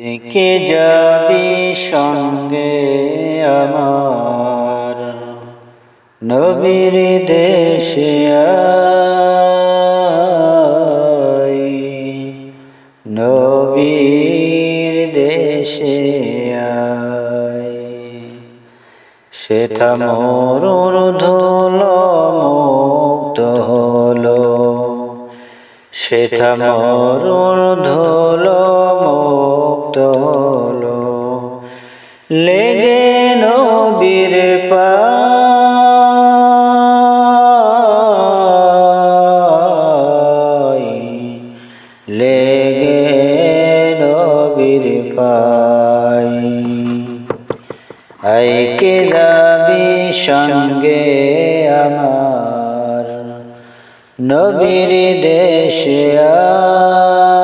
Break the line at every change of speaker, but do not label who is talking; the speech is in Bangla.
কে যাবি সঙ্গে আমার নবীর দেশে আয়, নবীর দেশে আয়। সেথা মরুর ধুলো মুক্ত হলো, সেথা মরুর ধুলো মুক্ত হলো, লেগে নবীর পায়, লেগে নবীর পায়। আয় কে যাবি সঙ্গে আমার নবীর দেশে আয়।